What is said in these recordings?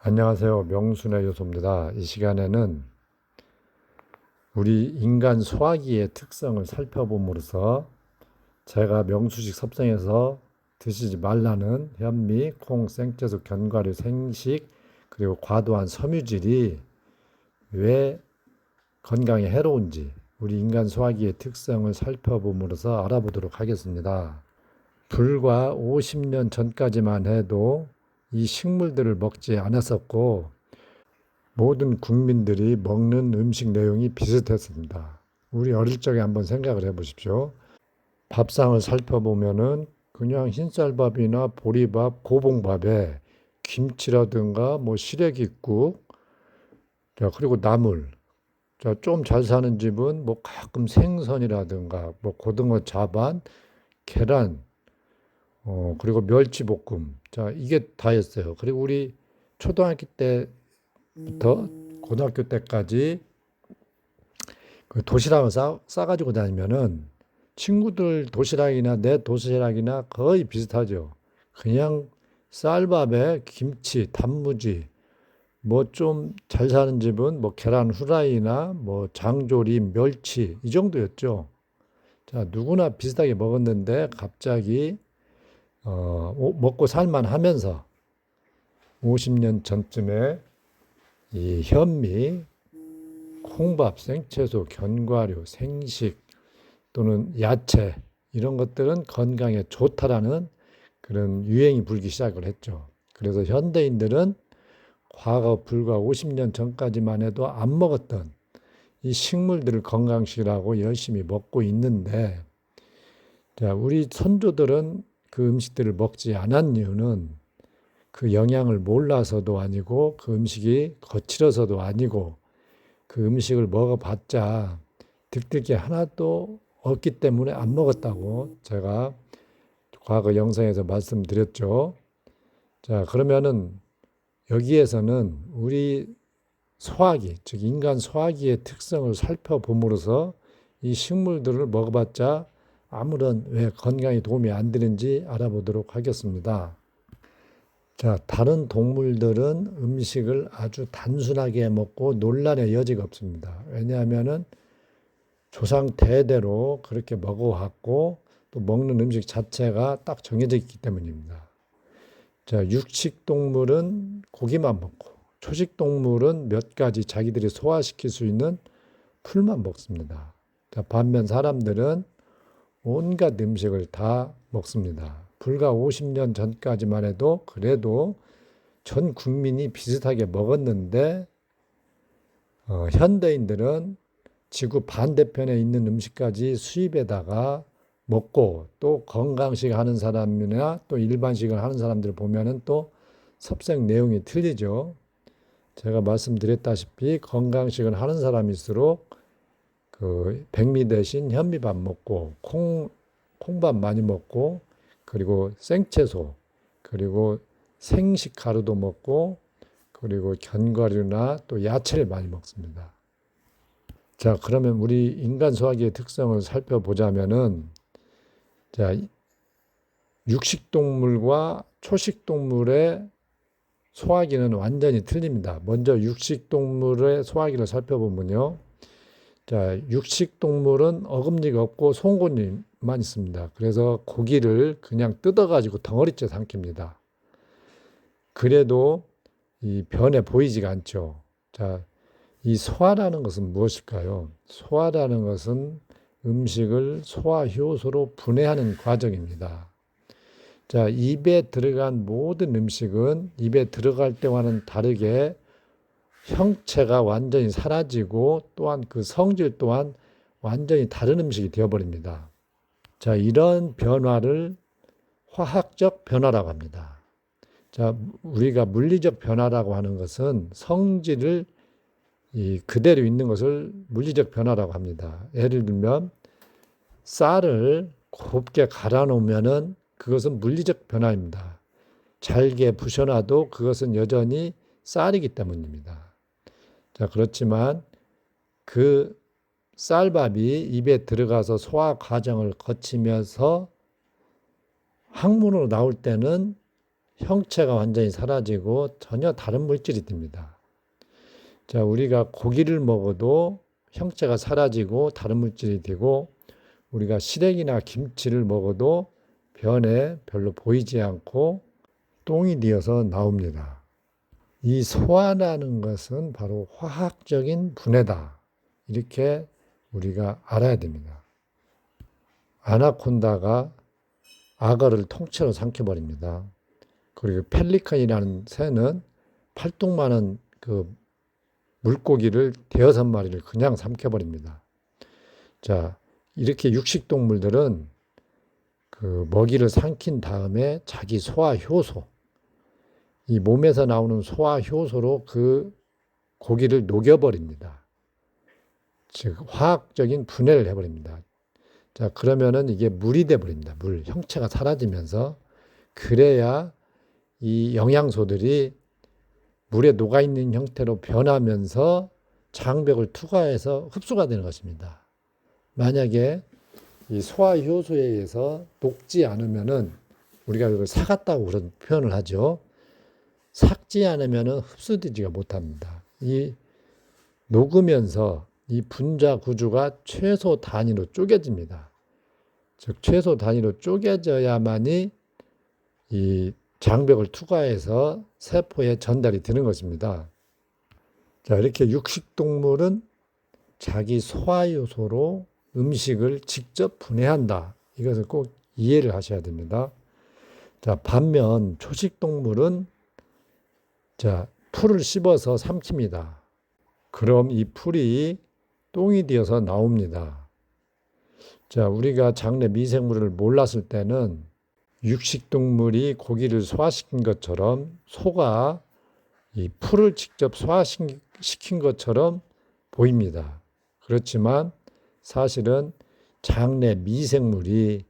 안녕하세요. 명순의 요소입니다. 이 시간에는 우리 인간 소화기의 특성을 살펴봄으로써 제가 명수식 섭성에서 드시지 말라는 현미, 콩, 생채소, 견과류, 생식, 그리고 과도한 섬유질이 왜 건강에 해로운지 우리 인간 소화기의 특성을 살펴봄으로써 알아보도록 하겠습니다. 불과 50년 전까지만 해도 이 식물들을 먹지 않았었고 모든 국민들이 먹는 음식 내용이 비슷했습니다. 우리 어릴 적에 한번 생각을 해보십시오. 밥상을 살펴보면은 그냥 흰쌀밥이나 보리밥, 고봉밥에 김치라든가 뭐 시래기국, 자, 그리고 나물. 자, 좀 잘 사는 집은 뭐 가끔 생선이라든가 뭐 고등어 자반, 계란, 그리고 멸치볶음. 자, 이게 다였어요. 그리고 우리 초등학교 때부터 고등학교 때까지 그 도시락을 싸가지고 다니면은 친구들 도시락이나 내 도시락이나 거의 비슷하죠. 그냥 쌀밥에 김치, 단무지, 뭐 좀 잘 사는 집은 뭐 계란 후라이나 뭐 장조림, 멸치 이 정도였죠. 자, 누구나 비슷하게 먹었는데 갑자기 먹고 살만 하면서 50년 전쯤에 이 현미, 콩밥, 생채소, 견과류, 생식 또는 야채 이런 것들은 건강에 좋다라는 그런 유행이 불기 시작을 했죠. 그래서 현대인들은 과거 불과 50년 전까지만 해도 안 먹었던 이 식물들을 건강식이라고 열심히 먹고 있는데, 자, 우리 선조들은 그 음식들을 먹지 않은 이유는 그 영양을 몰라서도 아니고 그 음식이 거칠어서도 아니고 그 음식을 먹어봤자 득될 게 하나도 없기 때문에 안 먹었다고 제가 과거 영상에서 말씀드렸죠. 자, 그러면은 여기에서는 우리 소화기, 즉 인간 소화기의 특성을 살펴봄으로써 이 식물들을 먹어봤자 아무런 왜 건강에 도움이 안 되는지 알아보도록 하겠습니다. 자, 다른 동물들은 음식을 아주 단순하게 먹고 논란의 여지가 없습니다. 왜냐하면은 조상 대대로 그렇게 먹어왔고 또 먹는 음식 자체가 딱 정해져 있기 때문입니다. 자, 육식 동물은 고기만 먹고 초식 동물은 몇 가지 자기들이 소화시킬 수 있는 풀만 먹습니다. 자, 반면 사람들은 온갖 음식을 다 먹습니다. 불과 50년 전까지만 해도 그래도 전 국민이 비슷하게 먹었는데 현대인들은 지구 반대편에 있는 음식까지 수입에다가 먹고 또 건강식 하는 사람이나 또 일반식을 하는 사람들 보면은 또 섭색 내용이 틀리죠. 제가 말씀드렸다시피 건강식을 하는 사람일수록 그 백미 대신 현미밥 먹고 콩밥 많이 먹고 그리고 생채소 그리고 생식 가루도 먹고 그리고 견과류나 또 야채를 많이 먹습니다. 자, 그러면 우리 인간 소화기의 특성을 살펴보자면은, 자, 육식 동물과 초식 동물의 소화기는 완전히 틀립니다. 먼저 육식 동물의 소화기를 살펴보면요. 자, 육식 동물은 어금니가 없고 송곳니만 있습니다. 그래서 고기를 그냥 뜯어가지고 덩어리째 삼킵니다. 그래도 이 변해 보이지가 않죠. 자, 이 소화라는 것은 무엇일까요? 소화라는 것은 음식을 소화 효소로 분해하는 과정입니다. 자, 입에 들어간 모든 음식은 입에 들어갈 때와는 다르게 형체가 완전히 사라지고 또한 그 성질 또한 완전히 다른 음식이 되어버립니다. 자, 이런 변화를 화학적 변화라고 합니다. 자, 우리가 물리적 변화라고 하는 것은 성질을 그대로 있는 것을 물리적 변화라고 합니다. 예를 들면 쌀을 곱게 갈아 놓으면은 그것은 물리적 변화입니다. 잘게 부셔놔도 그것은 여전히 쌀이기 때문입니다. 자, 그렇지만 그 쌀밥이 입에 들어가서 소화 과정을 거치면서 항문으로 나올 때는 형체가 완전히 사라지고 전혀 다른 물질이 됩니다. 자, 우리가 고기를 먹어도 형체가 사라지고 다른 물질이 되고, 우리가 시래기나 김치를 먹어도 변에 별로 보이지 않고 똥이 되어서 나옵니다. 이 소화라는 것은 바로 화학적인 분해다. 이렇게 우리가 알아야 됩니다. 아나콘다가 악어를 통째로 삼켜버립니다. 그리고 펠리컨이라는 새는 팔뚝만한 그 물고기를 5마리를 그냥 삼켜버립니다. 자, 이렇게 육식동물들은 그 먹이를 삼킨 다음에 자기 소화 효소, 이 몸에서 나오는 소화 효소로 그 고기를 녹여버립니다. 즉 화학적인 분해를 해버립니다. 자, 그러면은 이게 물이 돼버립니다. 물, 형체가 사라지면서. 그래야 이 영양소들이 물에 녹아있는 형태로 변하면서 장벽을 투과해서 흡수가 되는 것입니다. 만약에 이 소화 효소에 의해서 녹지 않으면은, 우리가 이걸 삭았다고 그런 표현을 하죠. 삭지 않으면은 흡수되지가 못합니다. 이 녹으면서 이 분자 구조가 최소 단위로 쪼개집니다. 즉 최소 단위로 쪼개져야만이 이 장벽을 투과해서 세포에 전달이 되는 것입니다. 자, 이렇게 육식동물은 자기 소화효소로 음식을 직접 분해한다. 이것을 꼭 이해를 하셔야 됩니다. 자, 반면 초식동물은 풀을 씹어서 삼킵니다. 그럼 이 풀이 똥이 되어서 나옵니다. 자, 우리가 장내 미생물을 몰랐을 때는 육식동물이 고기를 소화시킨 것처럼 소가 이 풀을 직접 소화시킨 것처럼 보입니다. 그렇지만 사실은 장내 미생물이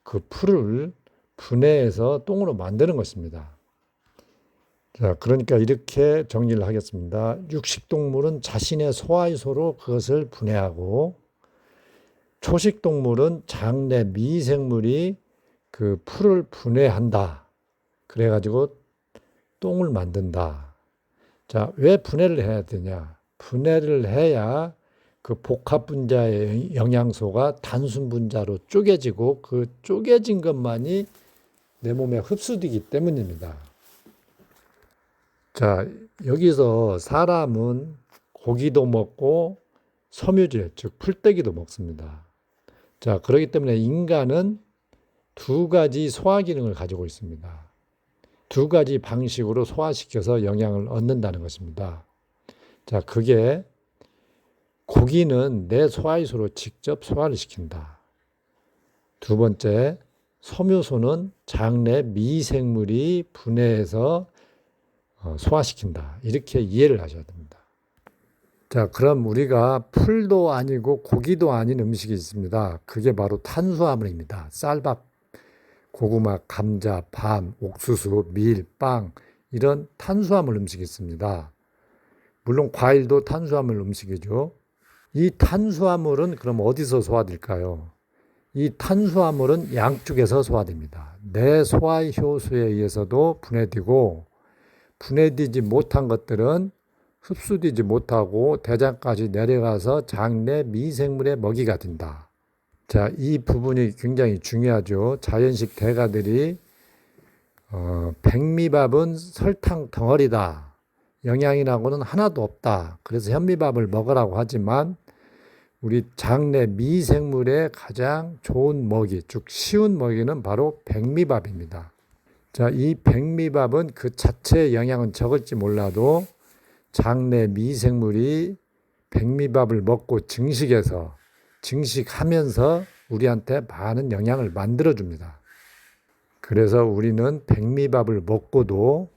그 풀을 분해해서 똥으로 만드는 것입니다. 자, 그러니까 이렇게 정리를 하겠습니다. 육식동물은 자신의 소화효소로 그것을 분해하고, 초식동물은 장내 미생물이 그 풀을 분해한다. 그래가지고 똥을 만든다. 자, 왜 분해를 해야 되냐? 분해를 해야 그 복합 분자의 영양소가 단순 분자로 쪼개지고, 그 쪼개진 것만이 내 몸에 흡수되기 때문입니다. 자, 여기서 사람은 고기도 먹고 섬유질, 즉 풀떼기도 먹습니다. 자, 그렇기 때문에 인간은 2가지 소화 기능을 가지고 있습니다. 2가지 방식으로 소화시켜서 영양을 얻는다는 것입니다. 자, 그게 고기는 내 소화효소로 직접 소화를 시킨다. 2번째, 섬유소는 장내 미생물이 분해해서 소화시킨다. 이렇게 이해를 하셔야 됩니다. 자, 그럼 우리가 풀도 아니고 고기도 아닌 음식이 있습니다. 그게 바로 탄수화물입니다. 쌀밥, 고구마, 감자, 밤, 옥수수, 밀, 빵, 이런 탄수화물 음식이 있습니다. 물론 과일도 탄수화물 음식이죠. 이 탄수화물은 그럼 어디서 소화될까요? 이 탄수화물은 양쪽에서 소화됩니다. 내 소화효소에 의해서도 분해되고, 분해되지 못한 것들은 흡수되지 못하고 대장까지 내려가서 장내 미생물의 먹이가 된다. 자, 이 부분이 굉장히 중요하죠. 자연식 대가들이 백미밥은 설탕 덩어리다. 영양이라고는 하나도 없다. 그래서 현미밥을 먹으라고 하지만 우리 장내 미생물의 가장 좋은 먹이, 즉 쉬운 먹이는 바로 백미밥입니다. 자, 이 백미밥은 그 자체의 영양은 적을지 몰라도 장내 미생물이 백미밥을 먹고 증식하면서 우리한테 많은 영양을 만들어줍니다. 그래서 우리는 백미밥을 먹고도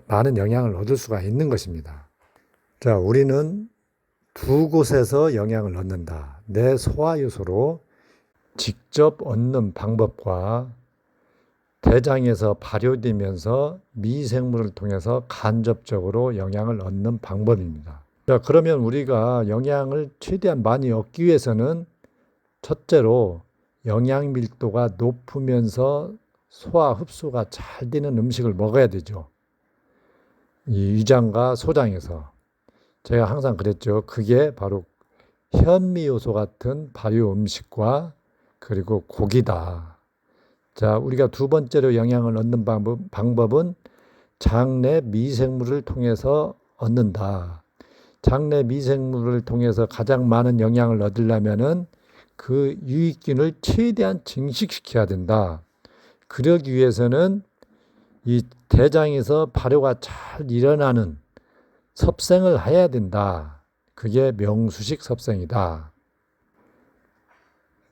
많은 영양을 얻을 수가 있는 것입니다. 자, 우리는 2곳에서 영양을 얻는다. 내 소화효소로 직접 얻는 방법과 대장에서 발효되면서 미생물을 통해서 간접적으로 영양을 얻는 방법입니다. 자, 그러면 우리가 영양을 최대한 많이 얻기 위해서는 첫째로 영양 밀도가 높으면서 소화 흡수가 잘 되는 음식을 먹어야 되죠. 이 위장과 소장에서. 제가 항상 그랬죠. 그게 바로 현미 요소 같은 발효 음식과 그리고 고기다. 자, 우리가 두 번째로 영양을 얻는 방법은 장내 미생물을 통해서 얻는다. 장내 미생물을 통해서 가장 많은 영양을 얻으려면은 그 유익균을 최대한 증식시켜야 된다. 그러기 위해서는 이 대장에서 발효가 잘 일어나는 섭생을 해야 된다. 그게 명수식 섭생이다.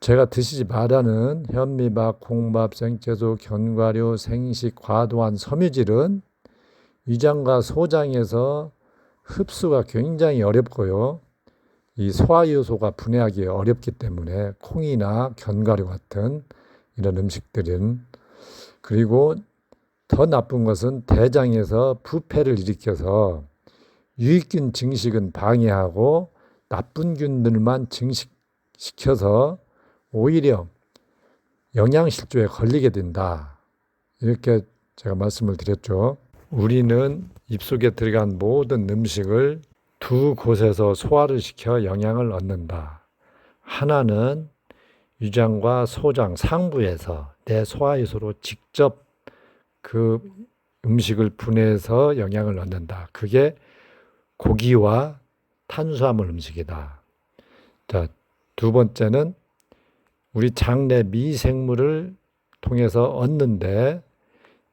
제가 드시지 말라는 현미밥, 콩밥, 생채소, 견과류, 생식, 과도한 섬유질은 위장과 소장에서 흡수가 굉장히 어렵고요. 이 소화효소가 분해하기 어렵기 때문에 콩이나 견과류 같은 이런 음식들은, 그리고 더 나쁜 것은 대장에서 부패를 일으켜서 유익균 증식은 방해하고 나쁜 균들만 증식시켜서 오히려 영양실조에 걸리게 된다. 이렇게 제가 말씀을 드렸죠. 우리는 입속에 들어간 모든 음식을 두 곳에서 소화를 시켜 영양을 얻는다. 하나는 위장과 소장 상부에서 내 소화효소로 직접 그 음식을 분해해서 영양을 얻는다. 그게 고기와 탄수화물 음식이다. 자, 두 번째는 우리 장내 미생물을 통해서 얻는데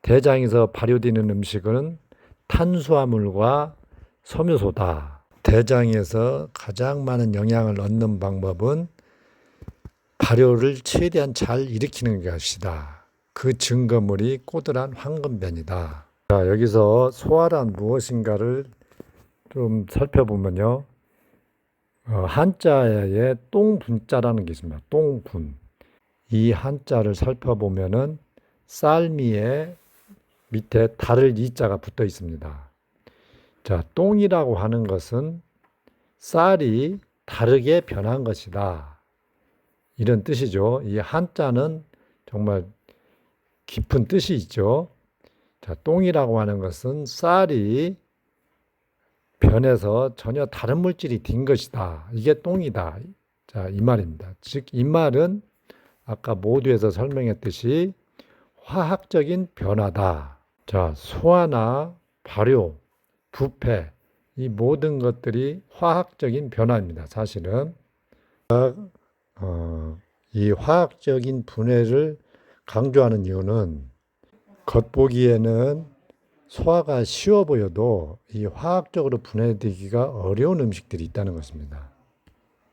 대장에서 발효되는 음식은 탄수화물과 섬유소다. 대장에서 가장 많은 영양을 얻는 방법은 발효를 최대한 잘 일으키는 것이다. 그 증거물이 꼬들한 황금변이다. 자, 여기서 소화란 무엇인가를 좀 살펴보면요. 한자에 똥분자라는 게 있습니다. 똥분. 이 한자를 살펴보면은 쌀미에 밑에 달을 이자가 붙어 있습니다. 자, 똥이라고 하는 것은 쌀이 다르게 변한 것이다. 이런 뜻이죠. 이 한자는 정말 깊은 뜻이 있죠. 자, 똥이라고 하는 것은 쌀이 변해서 전혀 다른 물질이 된 것이다. 이게 똥이다. 자, 이 말입니다. 즉, 이 말은 아까 모두에서 설명했듯이 화학적인 변화다. 자, 소화나 발효, 부패, 이 모든 것들이 화학적인 변화입니다. 사실은 이 화학적인 분해를 강조하는 이유는 겉보기에는 소화가 쉬워 보여도 이 화학적으로 분해되기가 어려운 음식들이 있다는 것입니다.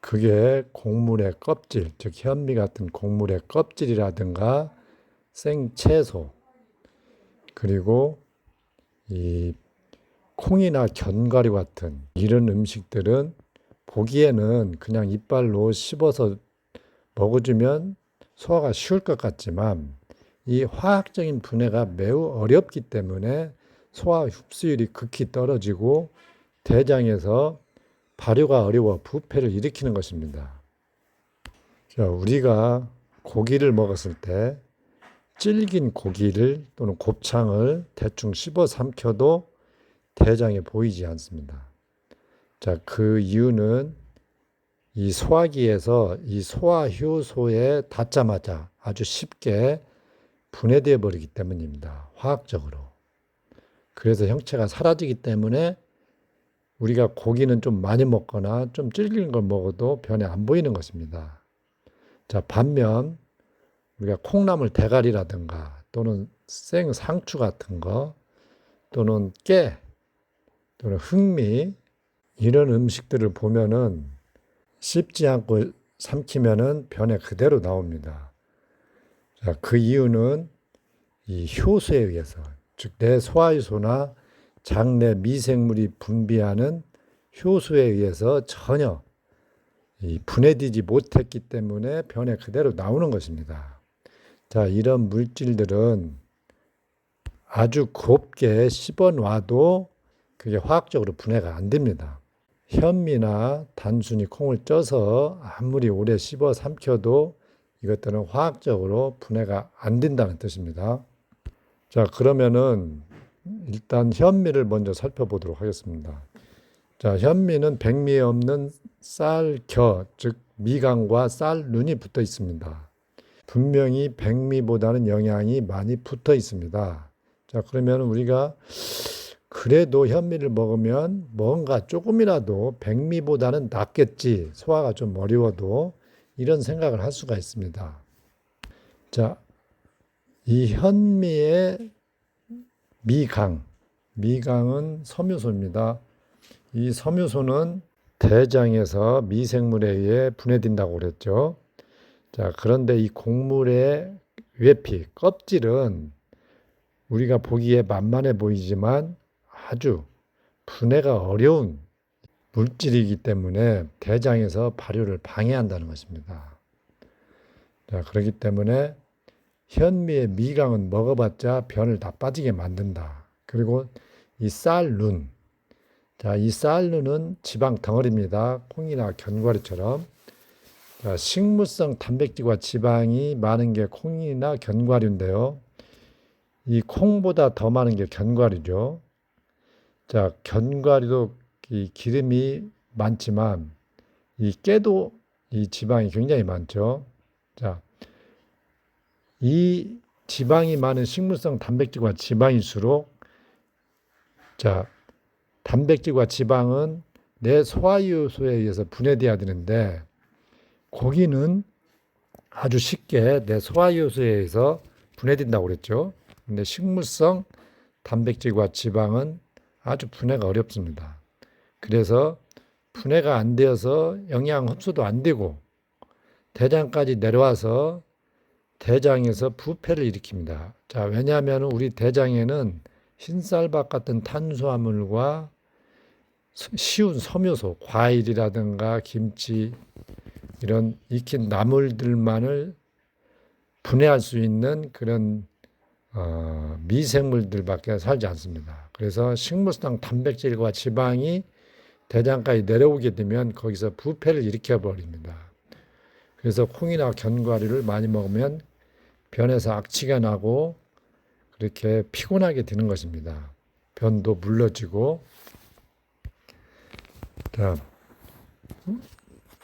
그게 곡물의 껍질, 즉 현미 같은 곡물의 껍질이라든가 생채소, 그리고 이 콩이나 견과류 같은 이런 음식들은 보기에는 그냥 이빨로 씹어서 먹어주면 소화가 쉬울 것 같지만 이 화학적인 분해가 매우 어렵기 때문에 소화 흡수율이 극히 떨어지고 대장에서 발효가 어려워 부패를 일으키는 것입니다. 자, 우리가 고기를 먹었을 때 질긴 고기를 또는 곱창을 대충 씹어 삼켜도 대장에 보이지 않습니다. 자, 그 이유는 이 소화기에서 이 소화효소에 닿자마자 아주 쉽게 분해되어 버리기 때문입니다. 화학적으로. 그래서 형체가 사라지기 때문에 우리가 고기는 좀 많이 먹거나 좀 질긴 걸 먹어도 변해 안 보이는 것입니다. 자, 반면 우리가 콩나물 대가리라든가 또는 생 상추 같은 거 또는 깨 또는 흑미 이런 음식들을 보면은 씹지 않고 삼키면은 변해 그대로 나옵니다. 자, 그 이유는 이 효소에 의해서, 즉 내 소화효소나 장내 미생물이 분비하는 효소에 의해서 전혀 분해되지 못했기 때문에 변해 그대로 나오는 것입니다. 자, 이런 물질들은 아주 곱게 씹어 놔도 그게 화학적으로 분해가 안 됩니다. 현미나 단순히 콩을 쪄서 아무리 오래 씹어 삼켜도 이것들은 화학적으로 분해가 안 된다는 뜻입니다. 자, 그러면은 일단 현미를 먼저 살펴보도록 하겠습니다. 자, 현미는 백미에 없는 쌀겨, 즉 미강과 쌀눈이 붙어 있습니다. 분명히 백미보다는 영양이 많이 붙어 있습니다. 자, 그러면 우리가 그래도 현미를 먹으면 뭔가 조금이라도 백미보다는 낫겠지. 소화가 좀 어려워도 이런 생각을 할 수가 있습니다. 자, 이 현미의 미강은 섬유소입니다. 이 섬유소는 대장에서 미생물에 의해 분해된다고 그랬죠. 자, 그런데 이 곡물의 외피, 껍질은 우리가 보기에 만만해 보이지만 아주 분해가 어려운 물질이기 때문에 대장에서 발효를 방해한다는 것입니다. 자, 그렇기 때문에 현미의 미강은 먹어봤자 변을 다 빠지게 만든다. 그리고 이 쌀눈, 자, 이 쌀눈은 지방 덩어리입니다. 콩이나 견과류처럼. 자, 식물성 단백질과 지방이 많은 게 콩이나 견과류인데요. 이 콩보다 더 많은 게 견과류죠. 자, 견과류도 이 기름이 많지만 이 깨도 이 지방이 굉장히 많죠. 자, 이 지방이 많은 식물성 단백질과 지방일수록 자, 단백질과 지방은 내 소화효소에 의해서 분해돼야 되는데 고기는 아주 쉽게 내 소화효소에 의해서 분해된다고 그랬죠. 근데 식물성 단백질과 지방은 아주 분해가 어렵습니다. 그래서 분해가 안 되어서 영양 흡수도 안 되고 대장까지 내려와서 대장에서 부패를 일으킵니다. 자, 왜냐하면 우리 대장에는 흰쌀밥 같은 탄수화물과 쉬운 섬유소, 과일이라든가 김치 이런 익힌 나물들만을 분해할 수 있는 그런 미생물들밖에 살지 않습니다. 그래서 식물성 단백질과 지방이 대장까지 내려오게 되면 거기서 부패를 일으켜 버립니다. 그래서 콩이나 견과류를 많이 먹으면 변에서 악취가 나고 그렇게 피곤하게 되는 것입니다. 변도 물러지고. 자,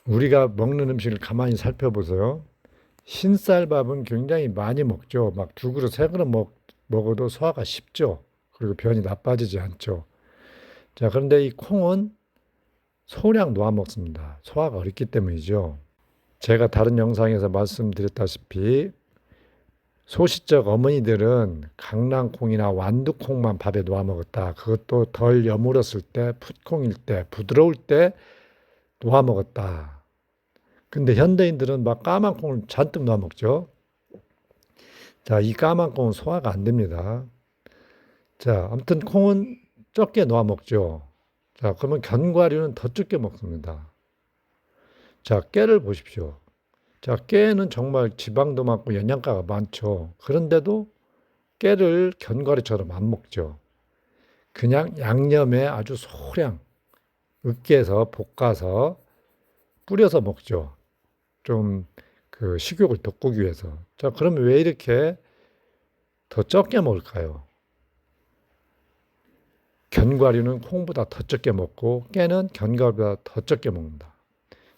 우리가 먹는 음식을 가만히 살펴보세요. 흰쌀밥은 굉장히 많이 먹죠. 막 두 그릇, 세 그릇 먹어도 소화가 쉽죠. 그리고 변이 나빠지지 않죠. 자, 그런데 이 콩은 소량 놓아 먹습니다. 소화가 어렵기 때문이죠. 제가 다른 영상에서 말씀드렸다시피 소시적 어머니들은 강낭콩이나 완두콩만 밥에 놓아 먹었다. 그것도 덜 여물었을 때, 풋콩일 때, 부드러울 때 놓아 먹었다. 근데 현대인들은 막 까만 콩을 잔뜩 놓아 먹죠. 자, 이 까만 콩은 소화가 안 됩니다. 자, 아무튼 콩은 적게 놓아 먹죠. 자, 그러면 견과류는 더 적게 먹습니다. 자, 깨를 보십시오. 자, 깨는 정말 지방도 많고 영양가가 많죠. 그런데도 깨를 견과류처럼 안 먹죠. 그냥 양념에 아주 소량 으깨서 볶아서 뿌려서 먹죠. 좀 그 식욕을 돋구기 위해서. 자, 그러면 왜 이렇게 더 적게 먹을까요? 견과류는 콩보다 더 적게 먹고 깨는 견과류보다 더 적게 먹는다.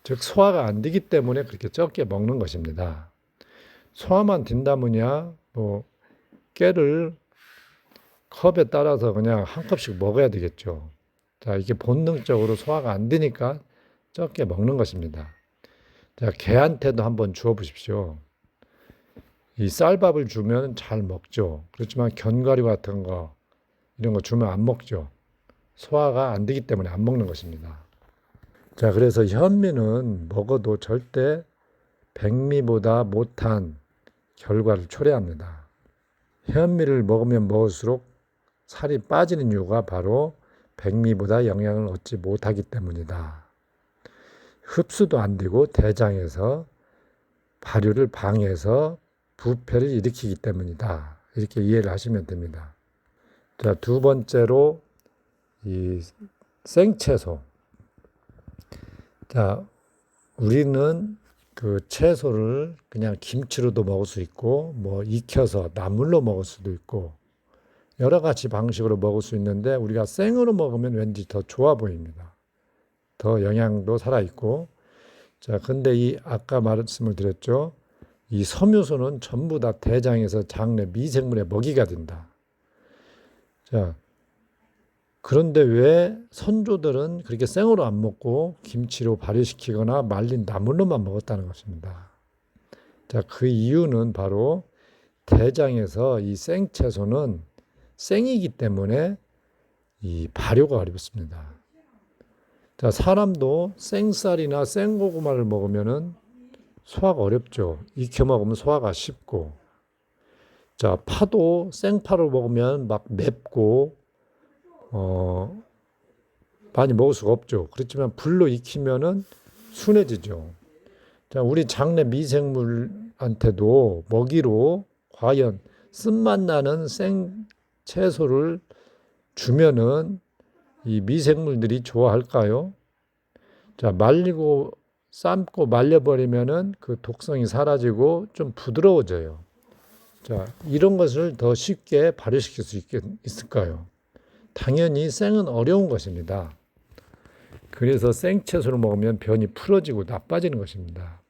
즉 소화가 안 되기 때문에 그렇게 적게 먹는 것입니다. 소화만 된다면야 뭐 깨를 컵에 따라서 그냥 한 컵씩 먹어야 되겠죠. 자, 이게 본능적으로 소화가 안 되니까 적게 먹는 것입니다. 자, 개한테도 한번 주어 보십시오. 이 쌀밥을 주면 잘 먹죠. 그렇지만 견과류 같은 거 이런 거 주면 안 먹죠. 소화가 안 되기 때문에 안 먹는 것입니다. 자, 그래서 현미는 먹어도 절대 백미보다 못한 결과를 초래합니다. 현미를 먹으면 먹을수록 살이 빠지는 이유가 바로 백미보다 영양을 얻지 못하기 때문이다. 흡수도 안 되고 대장에서 발효를 방해해서 부패를 일으키기 때문이다. 이렇게 이해를 하시면 됩니다. 자, 두 번째로 이 생채소. 자, 우리는 그 채소를 그냥 김치로도 먹을 수 있고, 뭐 익혀서 나물로 먹을 수도 있고, 여러 가지 방식으로 먹을 수 있는데, 우리가 생으로 먹으면 왠지 더 좋아 보입니다. 더 영양도 살아있고. 자, 근데 이 아까 말씀을 드렸죠. 이 섬유소는 전부 다 대장에서 장내 미생물의 먹이가 된다. 자, 그런데 왜 선조들은 그렇게 생으로 안 먹고 김치로 발효시키거나 말린 나물로만 먹었다는 것입니다. 자, 그 이유는 바로 대장에서 이 생채소는 생이기 때문에 이 발효가 어렵습니다. 자, 사람도 생쌀이나 생고구마를 먹으면은 소화가 어렵죠. 익혀 먹으면 소화가 쉽고. 자, 파도 생파를 먹으면 막 맵고 많이 먹을 수가 없죠. 그렇지만 불로 익히면은 순해지죠. 자, 우리 장내 미생물한테도 먹이로 과연 쓴맛 나는 생 채소를 주면은 이 미생물들이 좋아할까요? 자, 말리고 삶고 말려버리면은 그 독성이 사라지고 좀 부드러워져요. 자, 이런 것을 더 쉽게 발효시킬 수 있을까요? 당연히 생은 어려운 것입니다. 그래서 생채소를 먹으면 변이 풀어지고 나빠지는 것입니다.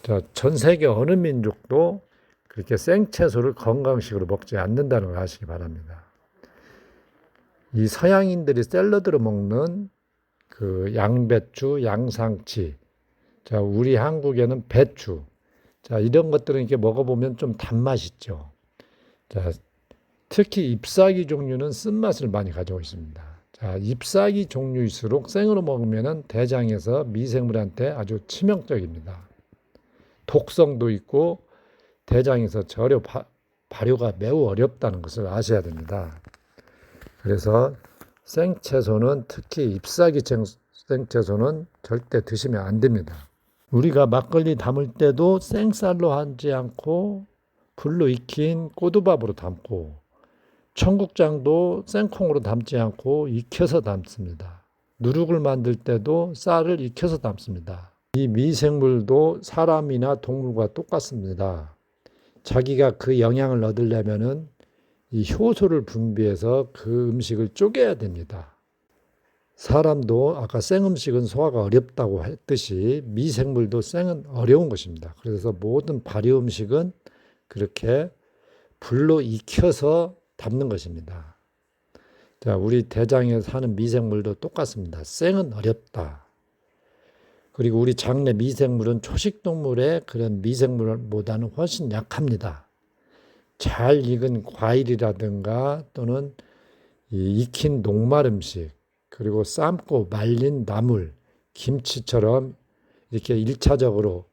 자, 전 세계 어느 민족도 그렇게 생채소를 건강식으로 먹지 않는다는 걸 아시기 바랍니다. 이 서양인들이 샐러드로 먹는 그 양배추, 양상치, 자, 우리 한국에는 배추, 자, 이런 것들은 이렇게 먹어보면 좀 단맛이 있죠. 자, 특히 잎사귀 종류는 쓴맛을 많이 가지고 있습니다. 자, 잎사귀 종류일수록 생으로 먹으면 대장에서 미생물한테 아주 치명적입니다. 독성도 있고 대장에서 발효가 매우 어렵다는 것을 아셔야 됩니다. 그래서 생채소는 특히 잎사귀 생채소는 절대 드시면 안 됩니다. 우리가 막걸리 담을 때도 생쌀로 하지 않고 불로 익힌 꼬두밥으로 담고 청국장도 생콩으로 담지 않고 익혀서 담습니다. 누룩을 만들 때도 쌀을 익혀서 담습니다. 이 미생물도 사람이나 동물과 똑같습니다. 자기가 그 영양을 얻으려면은 이 효소를 분비해서 그 음식을 쪼개야 됩니다. 사람도 아까 생음식은 소화가 어렵다고 했듯이 미생물도 생은 어려운 것입니다. 그래서 모든 발효 음식은 그렇게 불로 익혀서 담는 것입니다. 자, 우리 대장에 사는 미생물도 똑같습니다. 생은 어렵다. 그리고 우리 장내 미생물은 초식동물의 그런 미생물보다는 훨씬 약합니다. 잘 익은 과일이라든가 또는 익힌 녹말 음식, 그리고 삶고 말린 나물, 김치처럼 이렇게 1차적으로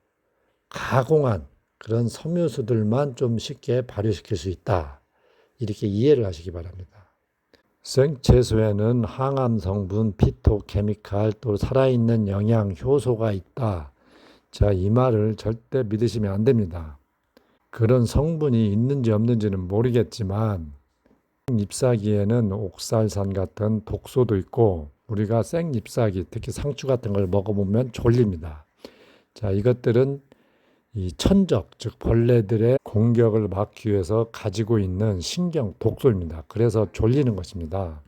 가공한 그런 섬유수들만 좀 쉽게 발효시킬 수 있다. 이렇게 이해를 하시기 바랍니다. 생채소에는 항암 성분, 피토케미칼, 또 살아있는 영양, 효소가 있다. 자, 이 말을 절대 믿으시면 안 됩니다. 그런 성분이 있는지 없는지는 모르겠지만 잎사귀에는 옥살산 같은 독소도 있고 우리가 생잎사귀, 특히 상추 같은 걸 먹어보면 졸립니다. 자, 이것들은 이 천적, 즉 벌레들의 공격을 막기 위해서 가지고 있는 신경 독소입니다. 그래서 졸리는 것입니다.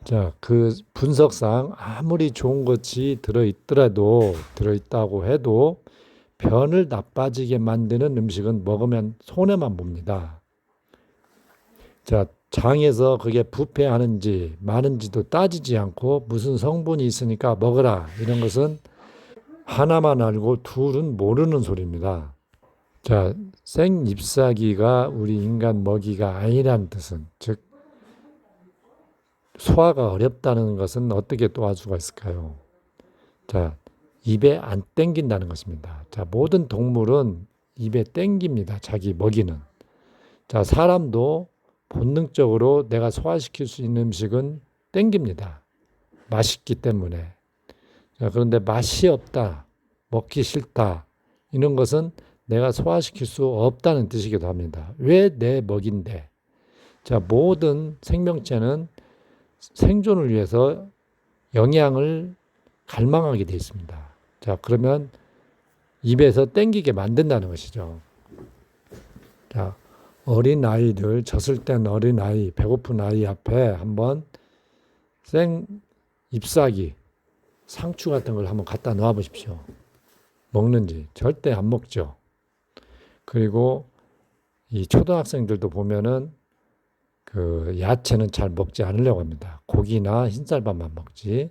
자, 그 분석상 아무리 좋은 것이 들어있다고 해도 변을 나빠지게 만드는 음식은 먹으면 손해만 봅니다. 자, 장에서 그게 부패하는지 마는지도 따지지 않고 무슨 성분이 있으니까 먹어라. 이런 것은 하나만 알고 둘은 모르는 소리입니다. 자, 생잎사귀가 우리 인간 먹이가 아니라는 뜻은, 즉 소화가 어렵다는 것은 어떻게 또 알 수가 있을까요? 자, 입에 안 땡긴다는 것입니다. 자, 모든 동물은 입에 땡깁니다. 자기 먹이는. 자, 사람도 본능적으로 내가 소화시킬 수 있는 음식은 땡깁니다. 맛있기 때문에. 자, 그런데 맛이 없다, 먹기 싫다, 이런 것은 내가 소화시킬 수 없다는 뜻이기도 합니다. 왜 내 먹인데? 자, 모든 생명체는 생존을 위해서 영양을 갈망하게 되어 있습니다. 자, 그러면 입에서 땡기게 만든다는 것이죠. 자, 어린 아이들, 젖을 땐 어린 아이, 배고픈 아이 앞에 한번 생 잎사귀, 상추 같은 걸 한번 갖다 놓아 보십시오. 먹는지. 절대 안 먹죠. 그리고 이 초등학생들도 보면은 그 야채는 잘 먹지 않으려고 합니다. 고기나 흰쌀밥만 먹지.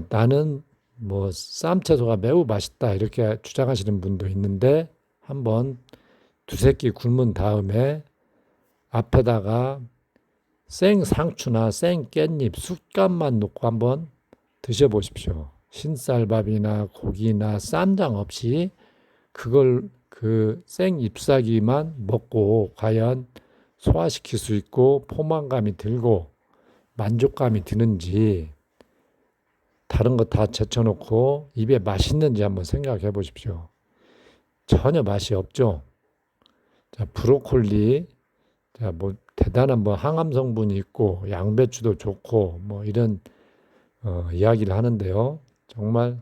나는 뭐 쌈채소가 매우 맛있다 이렇게 주장하시는 분도 있는데 한번 두세 끼 굶은 다음에 앞에다가 생 상추나 생 깻잎, 쑥갓만 놓고 한번 드셔보십시오. 흰쌀밥이나 고기나 쌈장 없이 그걸 그 생 잎사귀만 먹고 과연 소화시킬 수 있고 포만감이 들고 만족감이 드는지 다른 거 다 제쳐놓고 입에 맛있는지 한번 생각해 보십시오. 전혀 맛이 없죠. 자, 브로콜리, 자, 뭐 대단한 뭐 항암 성분이 있고 양배추도 좋고 뭐 이런 이야기를 하는데요. 정말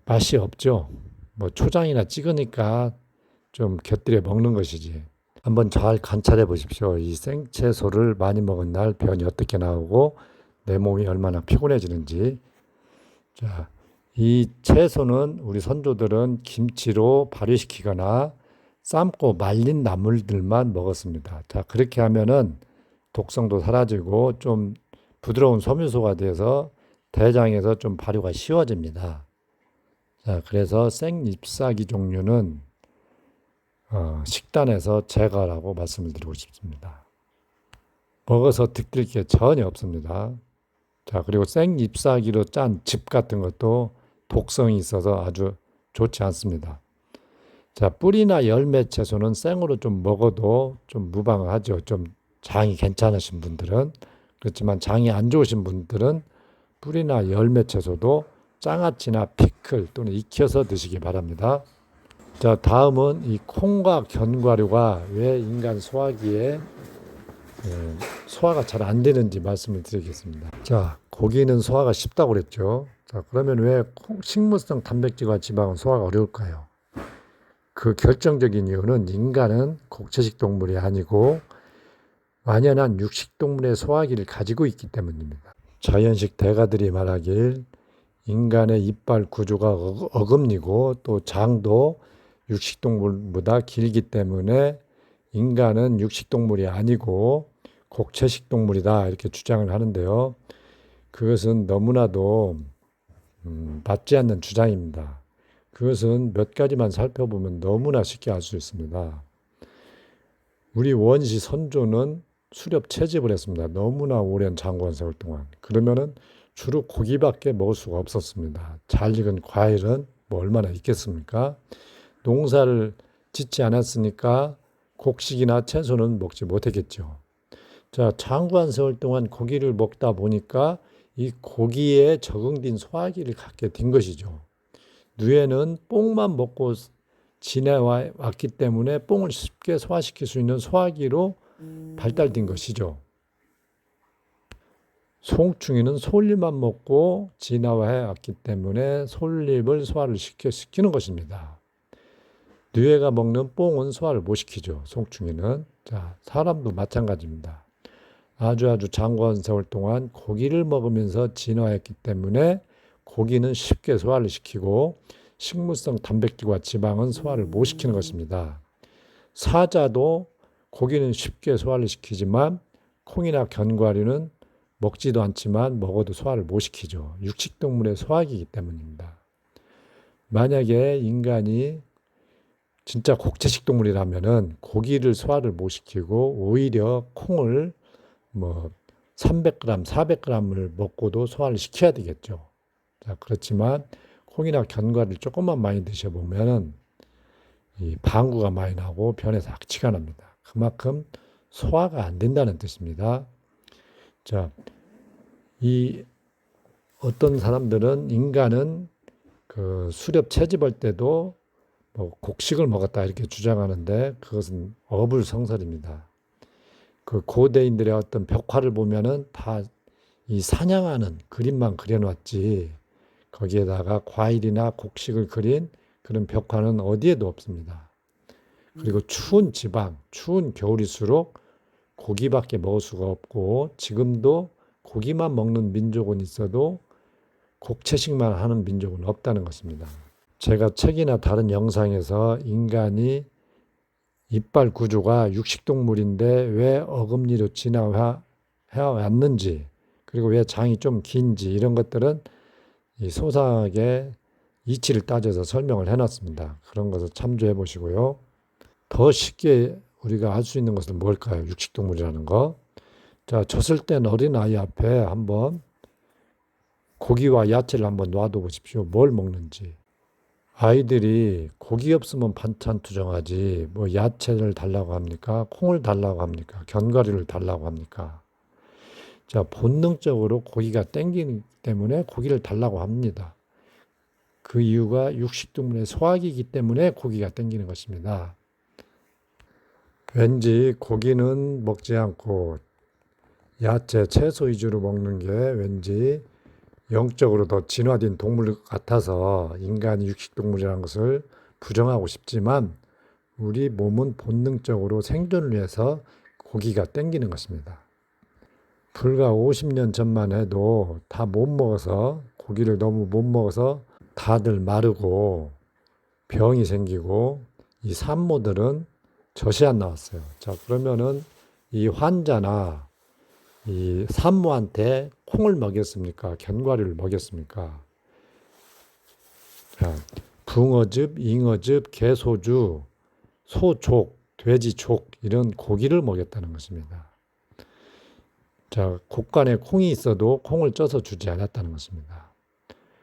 맛이 없죠. 뭐 초장이나 찍으니까 좀 곁들여 먹는 것이지. 한번 잘 관찰해 보십시오. 이 생채소를 많이 먹은 날 변이 어떻게 나오고 내 몸이 얼마나 피곤해지는지. 자, 이 채소는 우리 선조들은 김치로 발효시키거나 삶고 말린 나물들만 먹었습니다. 자, 그렇게 하면은 독성도 사라지고 좀 부드러운 섬유소가 돼서 대장에서 좀 발효가 쉬워집니다. 자, 그래서 생잎사귀 종류는 식단에서 제거라고 말씀을 드리고 싶습니다. 먹어서 득될 게 전혀 없습니다. 자, 그리고 생잎사귀로 짠 즙 같은 것도 독성이 있어서 아주 좋지 않습니다. 자, 뿌리나 열매 채소는 생으로 좀 먹어도 좀 무방하죠. 좀 장이 괜찮으신 분들은. 그렇지만 장이 안 좋으신 분들은 뿌리나 열매 채소도 장아찌나 피클 또는 익혀서 드시기 바랍니다. 자, 다음은 이 콩과 견과류가 왜 인간 소화기에 소화가 잘 안 되는지 말씀을 드리겠습니다. 자, 고기는 소화가 쉽다고 그랬죠. 자, 그러면 왜 식물성 단백질과 지방은 소화가 어려울까요? 그 결정적인 이유는 인간은 곡체식 동물이 아니고 완연한 육식 동물의 소화기를 가지고 있기 때문입니다. 자연식 대가들이 말하길 인간의 이빨 구조가 어금니고 또 장도 육식동물보다 길기 때문에 인간은 육식동물이 아니고 곡체식 동물이다 이렇게 주장을 하는데요. 그것은 너무나도 맞지 않는 주장입니다. 그것은 몇 가지만 살펴보면 너무나 쉽게 알 수 있습니다. 우리 원시 선조는 수렵 채집을 했습니다. 너무나 오랜 장관 세월 동안. 그러면은 주로 고기밖에 먹을 수가 없었습니다. 잘 익은 과일은 뭐 얼마나 있겠습니까? 농사를 짓지 않았으니까 곡식이나 채소는 먹지 못했겠죠. 자, 장관 세월 동안 고기를 먹다 보니까 이 고기에 적응된 소화기를 갖게 된 것이죠. 뇌는 뽕만 먹고 지내왔기 때문에 뽕을 쉽게 소화시킬 수 있는 소화기로 발달된 것이죠. 송충이는 솔잎만 먹고 진화해왔기 때문에 솔잎을 소화를 시키는 것입니다. 뇌가 먹는 뽕은 소화를 못 시키죠. 송충이는. 자, 사람도 마찬가지입니다. 아주 장관 세월 동안 고기를 먹으면서 진화했기 때문에 고기는 쉽게 소화를 시키고 식물성 단백질과 지방은 소화를 못 시키는 것입니다. 사자도 고기는 쉽게 소화를 시키지만 콩이나 견과류는 먹지도 않지만 먹어도 소화를 못 시키죠. 육식동물의 소화기이기 때문입니다. 만약에 인간이 진짜 곡체식 동물이라면은 고기를 소화를 못 시키고 오히려 콩을 뭐 300g, 400g을 먹고도 소화를 시켜야 되겠죠. 자, 그렇지만 콩이나 견과류를 조금만 많이 드셔보면은 이 방구가 많이 나고 변에서 악취가 납니다. 그만큼 소화가 안 된다는 뜻입니다. 자, 이 어떤 사람들은 인간은 그 수렵 채집할 때도 뭐 곡식을 먹었다 이렇게 주장하는데 그것은 어불성설입니다. 그 고대인들의 어떤 벽화를 보면은 다 이 사냥하는 그림만 그려놨지 거기에다가 과일이나 곡식을 그린 그런 벽화는 어디에도 없습니다. 그리고 추운 지방, 추운 겨울일수록 고기밖에 먹을 수가 없고, 지금도 고기만 먹는 민족은 있어도 곡채식만 하는 민족은 없다는 것입니다. 제가 책이나 다른 영상에서 인간이 이빨 구조가 육식동물인데 왜 어금니로 진화해왔는지, 그리고 왜 장이 좀 긴지, 이런 것들은 이 소상하게 이치를 따져서 설명을 해놨습니다. 그런 것을 참조해 보시고요. 더 쉽게 우리가 알 수 있는 것은 뭘까요? 육식동물이라는 거. 자, 젖을 땐 어린아이 앞에 한번 고기와 야채를 한번 놔둬 보십시오. 뭘 먹는지. 아이들이 고기 없으면 반찬 투정하지, 뭐 야채를 달라고 합니까? 콩을 달라고 합니까? 견과류를 달라고 합니까? 자, 본능적으로 고기가 땡기기 때문에 고기를 달라고 합니다. 그 이유가 육식동물의 소화기이기 때문에 고기가 땡기는 것입니다. 왠지 고기는 먹지 않고 야채, 채소 위주로 먹는 게 왠지 영적으로 더 진화된 동물 같아서 인간이 육식동물이라는 것을 부정하고 싶지만, 우리 몸은 본능적으로 생존을 위해서 고기가 땡기는 것입니다. 불과 50년 전만 해도 다 못 먹어서, 고기를 너무 못 먹어서 다들 마르고 병이 생기고, 이 산모들은 젖이 안 나왔어요. 자, 그러면은 이 환자나 이 산모한테 콩을 먹였습니까? 견과류를 먹였습니까? 자, 붕어즙, 잉어즙, 개소주, 소족, 돼지족, 이런 고기를 먹였다는 것입니다. 자, 곳간에 콩이 있어도 콩을 쪄서 주지 않았다는 것입니다.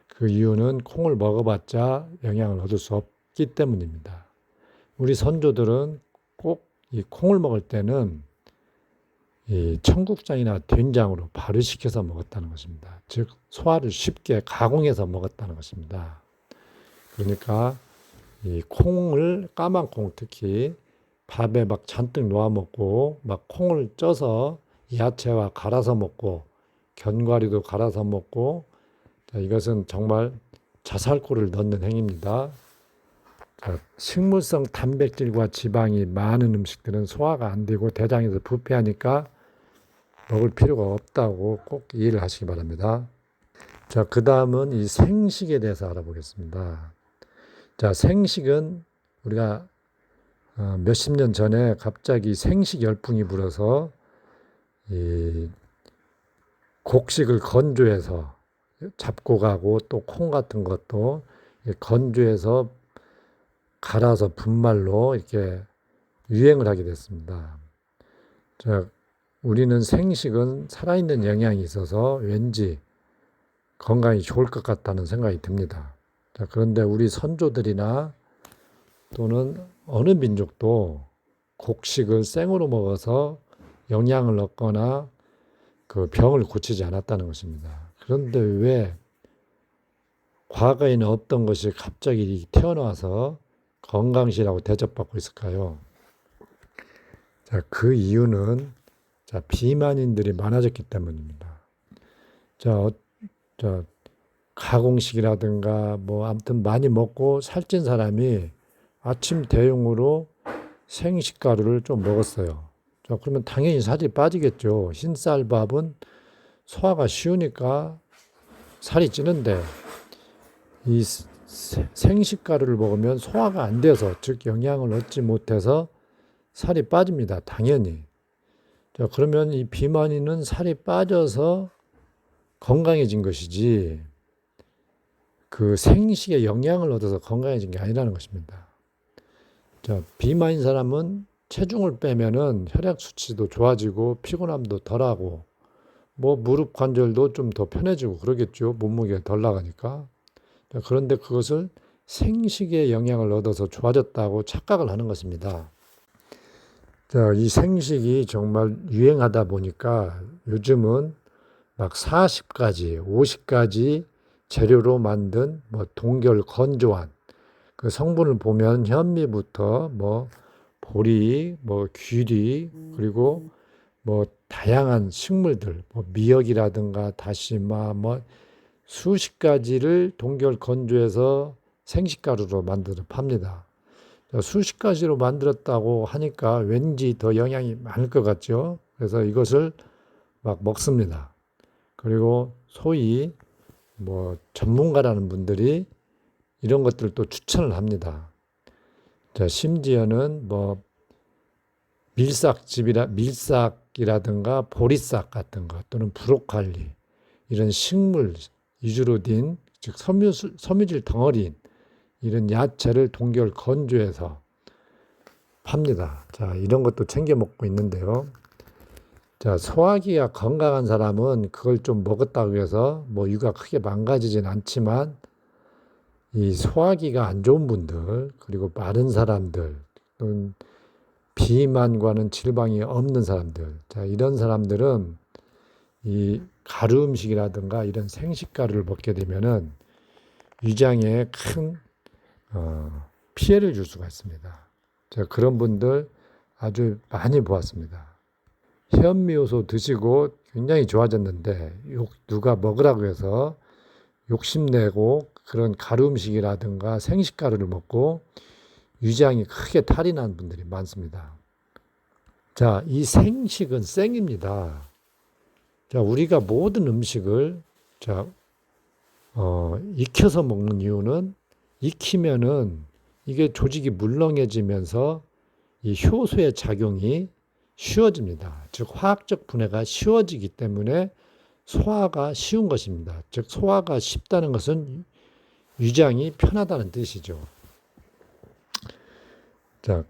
그 이유는 콩을 먹어봤자 영향을 얻을 수 없기 때문입니다. 우리 선조들은 꼭 이 콩을 먹을 때는 이 청국장이나 된장으로 발효시켜서 먹었다는 것입니다. 즉 소화를 쉽게 가공해서 먹었다는 것입니다. 그러니까 이 콩을, 까만 콩 특히 밥에 막 잔뜩 놓아 먹고, 막 콩을 쪄서 야채와 갈아서 먹고, 견과류도 갈아서 먹고, 자, 이것은 정말 자살골을 넣는 행위입니다. 자, 식물성 단백질과 지방이 많은 음식들은 소화가 안 되고 대장에서 부패하니까 먹을 필요가 없다고 꼭 이해를 하시기 바랍니다. 자, 그 다음은 이 생식에 대해서 알아보겠습니다. 자, 생식은 우리가 몇십 년 전에 갑자기 생식 열풍이 불어서 이 곡식을 건조해서 잡고 가고, 또 콩 같은 것도 건조해서 갈아서 분말로 이렇게 유행을 하게 됐습니다. 자, 우리는 생식은 살아있는 영양이 있어서 왠지 건강이 좋을 것 같다는 생각이 듭니다. 자, 그런데 우리 선조들이나 또는 어느 민족도 곡식을 생으로 먹어서 영양을 얻거나 그 병을 고치지 않았다는 것입니다. 그런데 왜 과거에는 없던 것이 갑자기 태어나서 건강식이라고 대접받고 있을까요? 자, 그 이유는 비만인들이 많아졌기 때문입니다. 자, 가공식이라든가 뭐 아무튼 많이 먹고 살찐 사람이 아침 대용으로 생식가루를 좀 먹었어요. 자, 그러면 당연히 살이 빠지겠죠. 흰쌀밥은 소화가 쉬우니까 살이 찌는데, 이 생식가루를 먹으면 소화가 안 돼서, 즉 영양을 얻지 못해서 살이 빠집니다. 당연히. 자, 그러면 이 비만인은 살이 빠져서 건강해진 것이지, 그 생식의 영양을 얻어서 건강해진 게 아니라는 것입니다. 자, 비만인 사람은 체중을 빼면은 혈액 수치도 좋아지고 피곤함도 덜하고 뭐 무릎 관절도 좀 더 편해지고 그러겠죠. 몸무게가 덜 나가니까. 자, 그런데 그것을 생식의 영향을 얻어서 좋아졌다고 착각을 하는 것입니다. 자, 이 생식이 정말 유행하다 보니까 요즘은 막 40가지, 50가지 재료로 만든 뭐 동결 건조한 그 성분을 보면 현미부터 뭐 보리, 뭐 귀리, 그리고 뭐 다양한 식물들, 뭐 미역이라든가 다시마, 뭐 수십 가지를 동결 건조해서 생식가루로 만들어 팝니다. 수십 가지로 만들었다고 하니까 왠지 더 영양이 많을 것 같죠. 그래서 이것을 막 먹습니다. 그리고 소위 뭐 전문가라는 분들이 이런 것들을 또 추천을 합니다. 자, 심지어는 뭐 밀싹이라든가 보리싹 같은 것 또는 브로콜리 이런 식물 위주로 된 즉 섬유질 덩어리인 이런 야채를 동결 건조해서 팝니다. 자, 이런 것도 챙겨 먹고 있는데요. 자, 소화기가 건강한 사람은 그걸 좀 먹었다고 해서 뭐 위가 크게 망가지진 않지만 이 소화기가 안 좋은 분들 그리고 마른 사람들 또는 비만과는 질병이 없는 사람들, 자, 이런 사람들은 이 가루 음식이라든가 이런 생식가루를 먹게 되면은 위장에 큰 피해를 줄 수가 있습니다. 제가 그런 분들 아주 많이 보았습니다. 현미효소 드시고 굉장히 좋아졌는데 누가 먹으라고 해서 욕심내고 그런 가루 음식이라든가 생식가루를 먹고 위장이 크게 탈이 난 분들이 많습니다. 자, 이 생식은 생입니다. 자, 우리가 모든 음식을 익혀서 먹는 이유는 익히면은 이게 조직이 물렁해지면서 이 효소의 작용이 쉬워집니다. 즉 화학적 분해가 쉬워지기 때문에 소화가 쉬운 것입니다. 즉 소화가 쉽다는 것은 위장이 편하다는 뜻이죠. 자,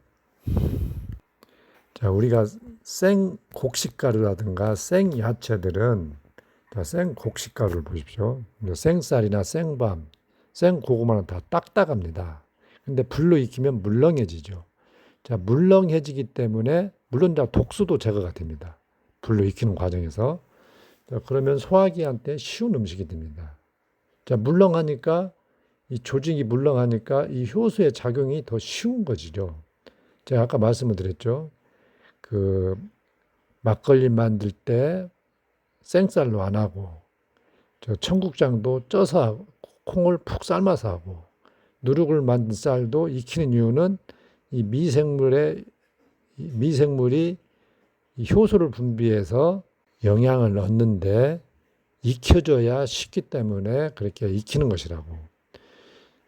우리가 생 곡식가루라든가 생 야채들은 생 곡식가루를 보십시오. 생쌀이나 생밤, 생고구마는 다 딱딱합니다. 근데 불로 익히면 물렁해지죠. 자, 물렁해지기 때문에 물론 다 독소도 제거가 됩니다. 불로 익히는 과정에서. 자, 그러면 소화기한테 쉬운 음식이 됩니다. 자, 물렁하니까 이 조직이 물렁하니까 이 효소의 작용이 더 쉬운 것이죠. 제가 아까 말씀을 드렸죠. 그 막걸리 만들 때 생쌀로 안 하고 저 청국장도 쪄서 하고 콩을 푹 삶아서 하고 누룩을 만든 쌀도 익히는 이유는 이 미생물이 이 효소를 분비해서 영양을 얻는데 익혀줘야 쉽기 때문에 그렇게 익히는 것이라고.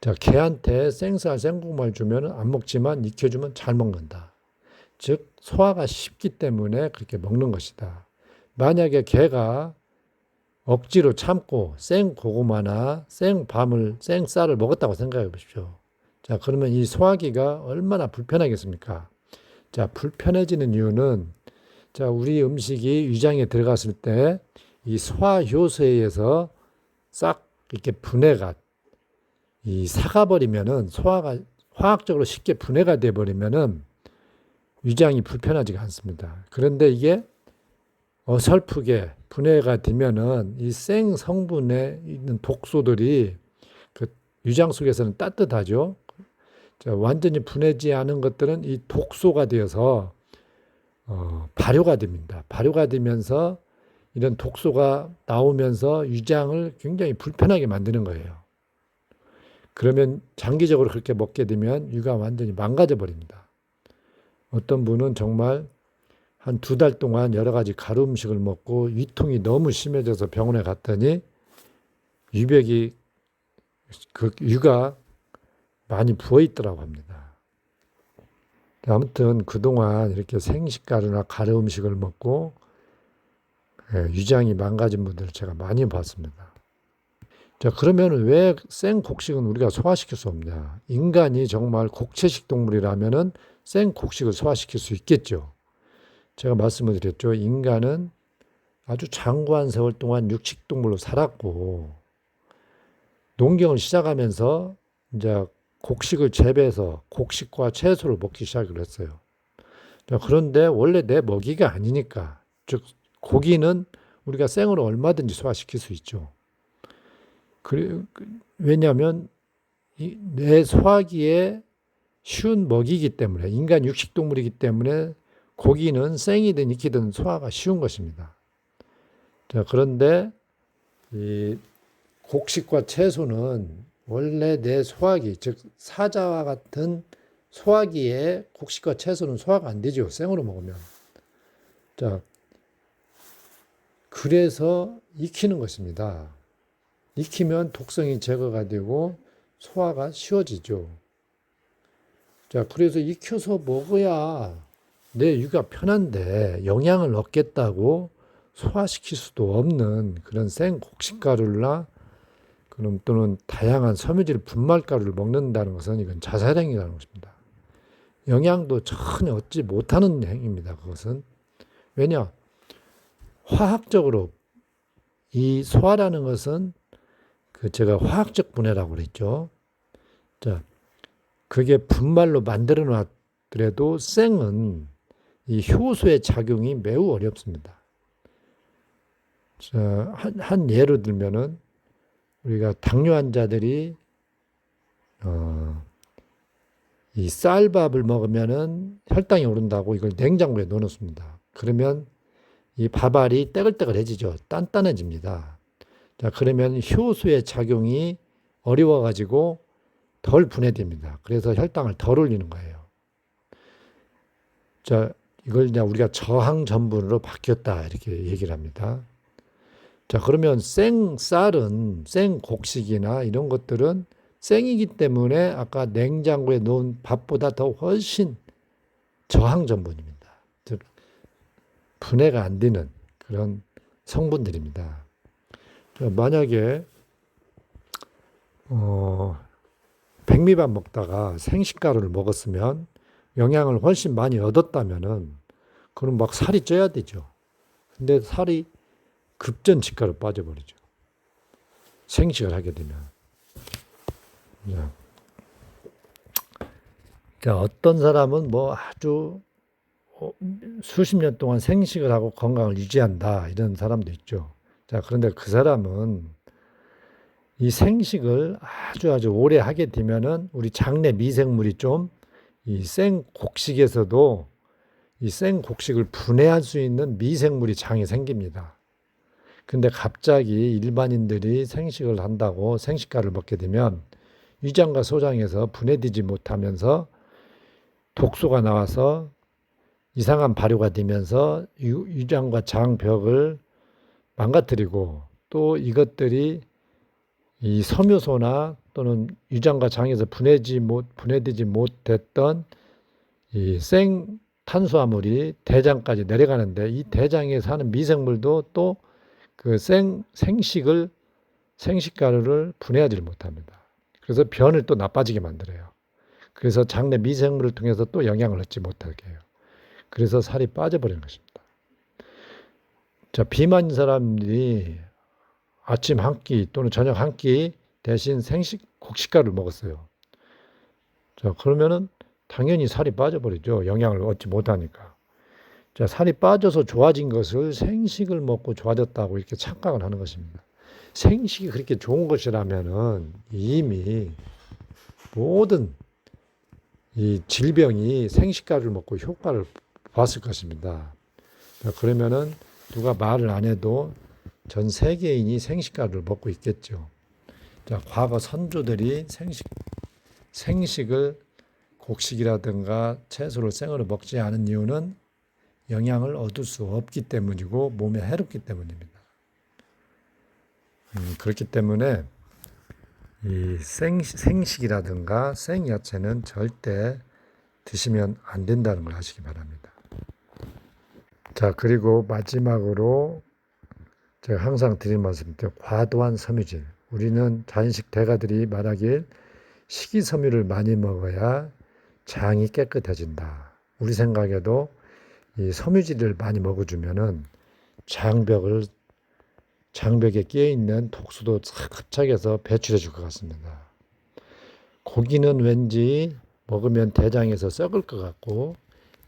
자, 개한테 생쌀, 생고구마를 주면 안 먹지만 익혀주면 잘 먹는다. 즉 소화가 쉽기 때문에 그렇게 먹는 것이다. 만약에 개가 억지로 참고 생고구마나 생밤을, 생쌀을 먹었다고 생각해 보십시오. 자, 그러면 이 소화기가 얼마나 불편하겠습니까? 자, 불편해지는 이유는 자, 우리 음식이 위장에 들어갔을 때 이 소화 효소에 의해서 싹 이렇게 분해가 이 사가버리면은 소화가 화학적으로 쉽게 분해가 돼버리면은 위장이 불편하지가 않습니다. 그런데 이게 어설프게 분해가 되면은 이 생 성분에 있는 독소들이 그 위장 속에서는 따뜻하죠. 자, 완전히 분해지 않은 것들은 이 독소가 되어서 발효가 됩니다. 발효가 되면서 이런 독소가 나오면서 위장을 굉장히 불편하게 만드는 거예요. 그러면 장기적으로 그렇게 먹게 되면 위가 완전히 망가져 버립니다. 어떤 분은 정말 한 2달 동안 여러 가지 가루 음식을 먹고 위통이 너무 심해져서 병원에 갔더니 위가 많이 부어 있더라고 합니다. 아무튼 그동안 이렇게 생식가루나 가루 음식을 먹고 위장이 망가진 분들을 제가 많이 봤습니다. 자, 그러면 왜 생곡식은 우리가 소화시킬 수 없냐? 인간이 정말 곡체식 동물이라면은 생곡식을 소화시킬 수 있겠죠. 제가 말씀을 드렸죠. 인간은 아주 장구한 세월 동안 육식동물로 살았고 농경을 시작하면서 이제 곡식을 재배해서 곡식과 채소를 먹기 시작을 했어요. 자, 그런데 원래 내 먹이가 아니니까 즉 고기는 우리가 생으로 얼마든지 소화시킬 수 있죠. 왜냐하면 내 소화기에 쉬운 먹이기 때문에 인간 육식동물이기 때문에 고기는 생이든 익히든 소화가 쉬운 것입니다. 자, 그런데 이 곡식과 채소는 원래 내 소화기, 즉 사자와 같은 소화기에 곡식과 채소는 소화가 안 되죠. 생으로 먹으면. 자, 그래서 익히는 것입니다. 익히면 독성이 제거가 되고 소화가 쉬워지죠. 자, 그래서 익혀서 먹어야 내 위가 편한데 영양을 얻겠다고 소화시킬 수도 없는 그런 생 곡식가루나 그럼 또는 다양한 섬유질 분말가루를 먹는다는 것은 이건 자살행위라는 것입니다. 영양도 전혀 얻지 못하는 행위입니다. 그것은. 왜냐? 화학적으로 이 소화라는 것은 제가 화학적 분해라고 그랬죠. 자, 그게 분말로 만들어 놨더라도 생은 이 효소의 작용이 매우 어렵습니다. 자, 한 예로 들면은 우리가 당뇨 환자들이 이 쌀밥을 먹으면은 혈당이 오른다고 이걸 냉장고에 넣어놓습니다. 그러면 이 밥알이 떼글떼글해지죠. 단단해집니다. 자, 그러면 효소의 작용이 어려워가지고 덜 분해됩니다. 그래서 혈당을 덜 올리는 거예요. 자, 이걸 이제 우리가 저항 전분으로 바뀌었다 이렇게 얘기를 합니다. 자, 그러면 생쌀은 생곡식이나 이런 것들은 생이기 때문에 아까 냉장고에 놓은 밥보다 더 훨씬 저항 전분입니다. 즉 분해가 안 되는 그런 성분들입니다. 자, 만약에 백미밥 먹다가 생식가루를 먹었으면 영양을 훨씬 많이 얻었다면은 그럼 막 살이 쪄야 되죠. 근데 살이 급전직하로 빠져버리죠. 생식을 하게 되면. 자, 어떤 사람은 뭐 아주 수십 년 동안 생식을 하고 건강을 유지한다 이런 사람도 있죠. 자, 그런데 그 사람은 이 생식을 아주 오래 하게 되면은 우리 장내 미생물이 좀 이 생곡식에서도 이 생곡식을 분해할 수 있는 미생물이 장에 생깁니다. 근데 갑자기 일반인들이 생식을 한다고 생식가루를 먹게 되면 위장과 소장에서 분해되지 못하면서 독소가 나와서 이상한 발효가 되면서 위장과 장벽을 망가뜨리고 또 이것들이 이 섬유소나 또는 위장과 장에서 분해되지 못했던 이 생탄수화물이 대장까지 내려가는데 이 대장에 사는 미생물도 또 그 생식가루를 분해하지를 못합니다. 그래서 변을 또 나빠지게 만들어요. 그래서 장내 미생물을 통해서 또 영양을 얻지 못하게 해요. 그래서 살이 빠져버리는 것입니다. 자, 비만인 사람들이 아침 한 끼 또는 저녁 한 끼 대신 곡식가루를 먹었어요. 자, 그러면은 당연히 살이 빠져버리죠. 영양을 얻지 못하니까. 자, 살이 빠져서 좋아진 것을 생식을 먹고 좋아졌다고 이렇게 착각을 하는 것입니다. 생식이 그렇게 좋은 것이라면은 이미 모든 이 질병이 생식가루를 먹고 효과를 봤을 것입니다. 자, 그러면은 누가 말을 안 해도 전 세계인이 생식가루를 먹고 있겠죠. 자, 과거 선조들이 생식을 곡식이라든가 채소를 생으로 먹지 않은 이유는 영양을 얻을 수 없기 때문이고 몸에 해롭기 때문입니다. 그렇기 때문에 이 생식이라든가 생야채는 절대 드시면 안 된다는 걸 아시기 바랍니다. 자, 그리고 마지막으로 제가 항상 드리는 말씀인데 과도한 섬유질. 우리는 자연식 대가들이 말하길 식이섬유를 많이 먹어야 장이 깨끗해진다. 우리 생각에도 이 섬유질을 많이 먹어주면은 장벽에 끼어있는 독소도 흡착해서 배출해 줄 것 같습니다. 고기는 왠지 먹으면 대장에서 썩을 것 같고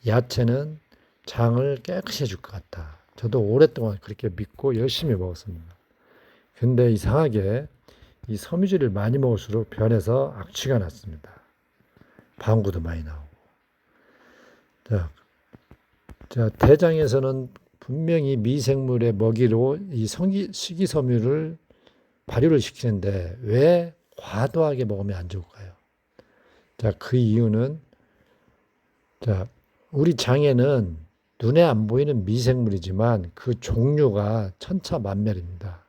야채는 장을 깨끗이 해줄 것 같다. 저도 오랫동안 그렇게 믿고 열심히 먹었습니다. 근데 이상하게 이 섬유질을 많이 먹을수록 변해서 악취가 났습니다. 방구도 많이 나오고. 자, 대장에서는 분명히 미생물의 먹이로 이 식이섬유를 발효를 시키는데 왜 과도하게 먹으면 안 좋을까요? 자, 그 이유는, 자, 우리 장에는 눈에 안 보이는 미생물이지만 그 종류가 천차만별입니다.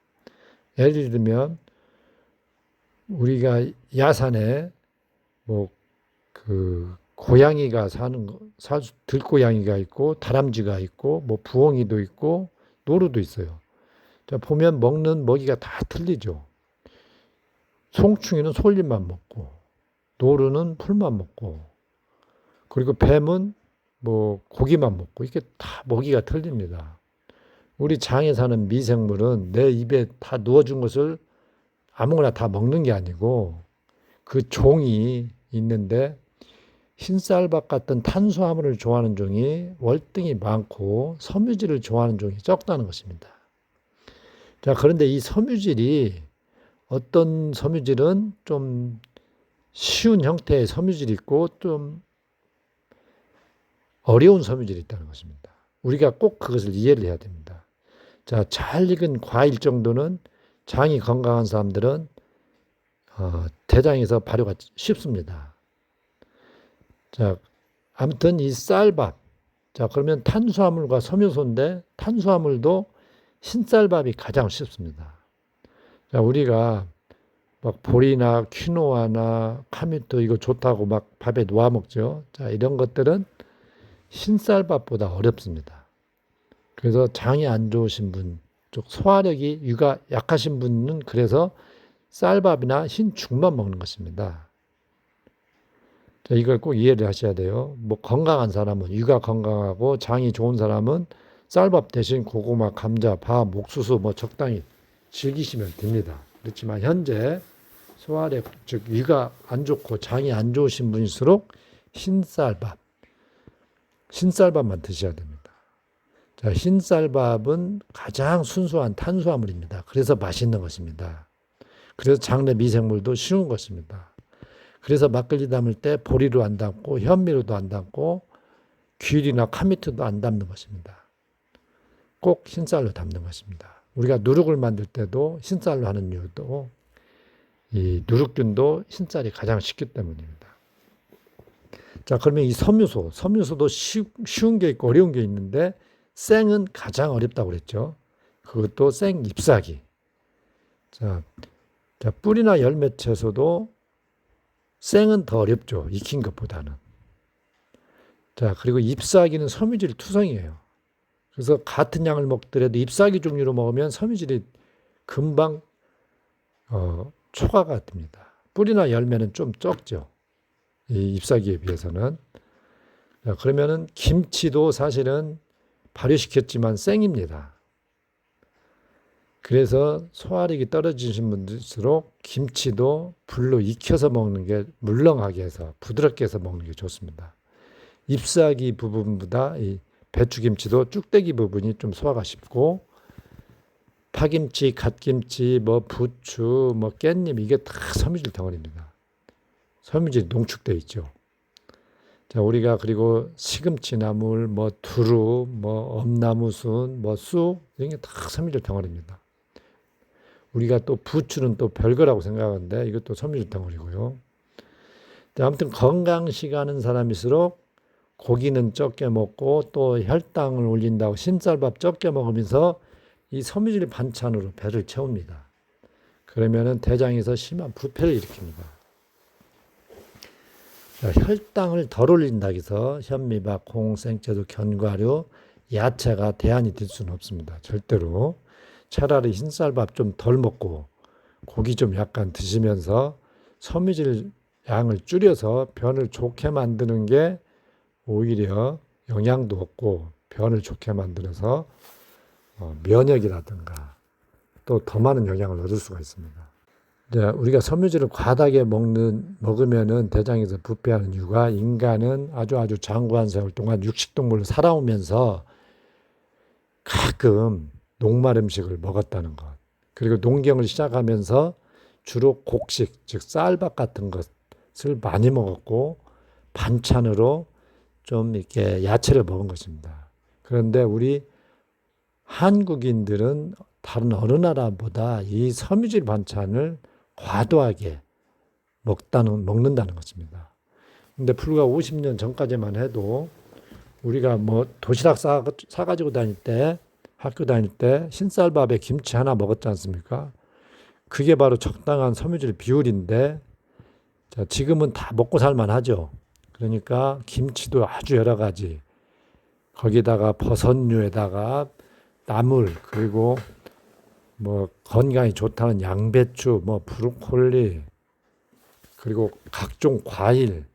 예를 들면 우리가 야산에 뭐 그 고양이가 사는 거, 들고양이가 있고 다람쥐가 있고 뭐 부엉이도 있고 노루도 있어요. 자, 보면 먹는 먹이가 다 틀리죠. 송충이는 솔잎만 먹고 노루는 풀만 먹고 그리고 뱀은 뭐 고기만 먹고 이게 다 먹이가 틀립니다. 우리 장에 사는 미생물은 내 입에 다 누워준 것을 아무거나 다 먹는 게 아니고 그 종이 있는데 흰쌀밥 같은 탄수화물을 좋아하는 종이 월등히 많고 섬유질을 좋아하는 종이 적다는 것입니다. 자, 그런데 이 섬유질이 어떤 섬유질은 좀 쉬운 형태의 섬유질이 있고 좀 어려운 섬유질이 있다는 것입니다. 우리가 꼭 그것을 이해를 해야 됩니다. 자, 잘 익은 과일 정도는 장이 건강한 사람들은 대장에서 발효가 쉽습니다. 자, 아무튼 이 쌀밥. 자, 그러면 탄수화물과 섬유소인데 탄수화물도 흰쌀밥이 가장 쉽습니다. 자, 우리가 막 보리나 퀴노아나 카미토 이거 좋다고 막 밥에 놓아 먹죠. 자, 이런 것들은 흰쌀밥보다 어렵습니다. 그래서 장이 안 좋으신 분, 쪽 소화력이 유가 약하신 분은 그래서 쌀밥이나 흰죽만 먹는 것입니다. 자, 이걸 꼭 이해를 하셔야 돼요. 뭐 건강한 사람은 유가 건강하고 장이 좋은 사람은 쌀밥 대신 고구마, 감자, 밥, 옥수수 뭐 적당히 즐기시면 됩니다. 그렇지만 현재 소화력 즉 위가 안 좋고 장이 안 좋으신 분일수록 흰쌀밥만 드셔야 됩니다. 자, 흰쌀밥은 가장 순수한 탄수화물입니다. 그래서 맛있는 것입니다. 그래서 장내 미생물도 쉬운 것입니다. 그래서 막걸리 담을 때 보리로 안 담고 현미로도 안 담고 귤이나 카미트도 안 담는 것입니다. 꼭 흰쌀로 담는 것입니다. 우리가 누룩을 만들 때도 흰쌀로 하는 이유도 이 누룩균도 흰쌀이 가장 쉽기 때문입니다. 자, 그러면 이 섬유소도 쉬운 게 있고 어려운 게 있는데 생은 가장 어렵다고 그랬죠. 그것도 생 잎사귀. 자, 뿌리나 열매 채소도 생은 더 어렵죠. 익힌 것보다는. 자, 그리고 잎사귀는 섬유질 투성이에요. 그래서 같은 양을 먹더라도 잎사귀 종류로 먹으면 섬유질이 금방 초과가 됩니다. 뿌리나 열매는 좀 적죠. 이 잎사귀에 비해서는. 자, 그러면은 김치도 사실은 발효시켰지만 생입니다. 그래서 소화력이 떨어지신 분들일수록 김치도 불로 익혀서 먹는 게 물렁하게 해서 부드럽게 해서 먹는 게 좋습니다. 잎사귀 부분보다 이 배추김치도 쭉대기 부분이 좀 소화가 쉽고 파김치, 갓김치, 뭐 부추, 뭐 깻잎 이게 다 섬유질 덩어리입니다. 섬유질이 농축되어 있죠. 자, 우리가 그리고 시금치나물, 뭐 두루, 뭐 엄나무순, 뭐 쑥 이런 게 다 섬유질 덩어리입니다. 우리가 또 부추는 또 별거라고 생각하는데 이것도 섬유질 덩어리고요. 아무튼 건강식하는 사람일수록 고기는 적게 먹고 또 혈당을 올린다고 흰쌀밥 적게 먹으면서 이 섬유질 반찬으로 배를 채웁니다. 그러면은 대장에서 심한 부패를 일으킵니다. 자, 혈당을 덜 올린다고 해서 현미밥, 콩, 생채소, 견과류, 야채가 대안이 될 수는 없습니다. 절대로. 차라리 흰쌀밥 좀 덜 먹고 고기 좀 약간 드시면서 섬유질 양을 줄여서 변을 좋게 만드는 게 오히려 영양도 없고 변을 좋게 만들어서 면역이라든가 또 더 많은 영향을 얻을 수가 있습니다. 우리가 섬유질을 과다하게 먹으면은 대장에서 부패하는 이유가 인간은 아주 장구한 세월 동안 육식동물로 살아오면서 가끔 녹말 음식을 먹었다는 것. 그리고 농경을 시작하면서 주로 곡식, 즉 쌀밥 같은 것을 많이 먹었고 반찬으로 좀 이렇게 야채를 먹은 것입니다. 그런데 우리 한국인들은 다른 어느 나라보다 이 섬유질 반찬을 과도하게 먹는다는 것입니다. 근데 불과 50년 전까지만 해도 우리가 뭐 도시락 싸가지고 다닐 때, 학교 다닐 때 흰쌀밥에 김치 하나 먹었지 않습니까? 그게 바로 적당한 섬유질 비율인데, 자, 지금은 다 먹고 살만 하죠. 그러니까 김치도 아주 여러 가지, 거기다가 버섯류에다가 나물, 그리고 뭐 건강에 좋다는 양배추, 뭐 브로콜리, 그리고 각종 과일,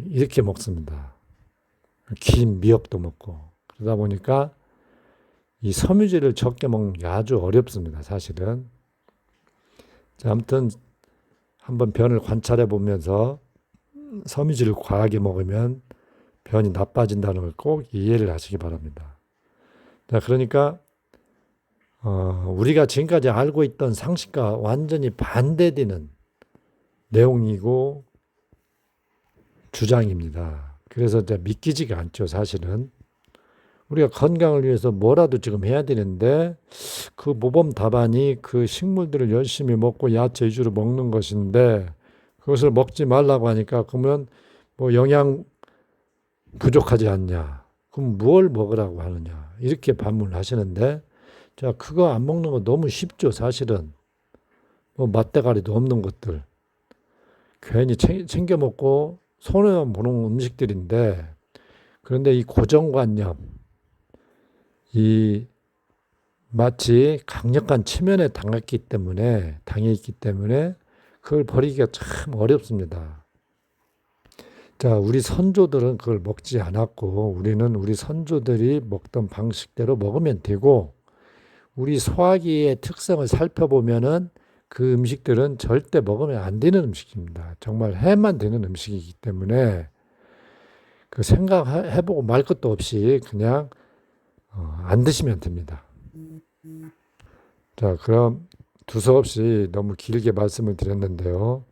이렇게 먹습니다. 김, 미역도 먹고. 그러다 보니까 이 섬유질을 적게 먹는 게 아주 어렵습니다, 사실은. 자, 아무튼 한번 변을 관찰해 보면서 섬유질을 과하게 먹으면 변이 나빠진다는 걸 꼭 이해를 하시기 바랍니다. 자, 그러니까 우리가 지금까지 알고 있던 상식과 완전히 반대되는 내용이고 주장입니다. 그래서 이제 믿기지가 않죠, 사실은. 우리가 건강을 위해서 뭐라도 지금 해야 되는데 그 모범 답안이 그 식물들을 열심히 먹고 야채 위주로 먹는 것인데 그것을 먹지 말라고 하니까 그러면 뭐 영양 부족하지 않냐? 그럼 뭘 먹으라고 하느냐? 이렇게 반문하시는데 자, 그거 안 먹는 거 너무 쉽죠, 사실은. 뭐 맛대가리도 없는 것들 괜히 챙겨 먹고 손해만 보는 음식들인데 그런데 이 고정관념 이 마치 강력한 치면에 당해 있기 때문에 그걸 버리기가 참 어렵습니다. 자, 우리 선조들은 그걸 먹지 않았고 우리는 우리 선조들이 먹던 방식대로 먹으면 되고 우리 소화기의 특성을 살펴보면은 그 음식들은 절대 먹으면 안 되는 음식입니다. 정말 해만 되는 음식이기 때문에 그 생각해보고 말 것도 없이 그냥 안 드시면 됩니다. 자, 그럼 두서없이 너무 길게 말씀을 드렸는데요.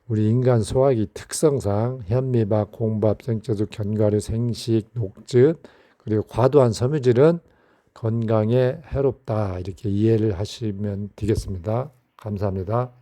우리 인간 소화기 특성상 현미밥, 콩밥, 생채소, 견과류, 생식, 녹즙 그리고 과도한 섬유질은 건강에 해롭다 이렇게 이해를 하시면 되겠습니다. 감사합니다.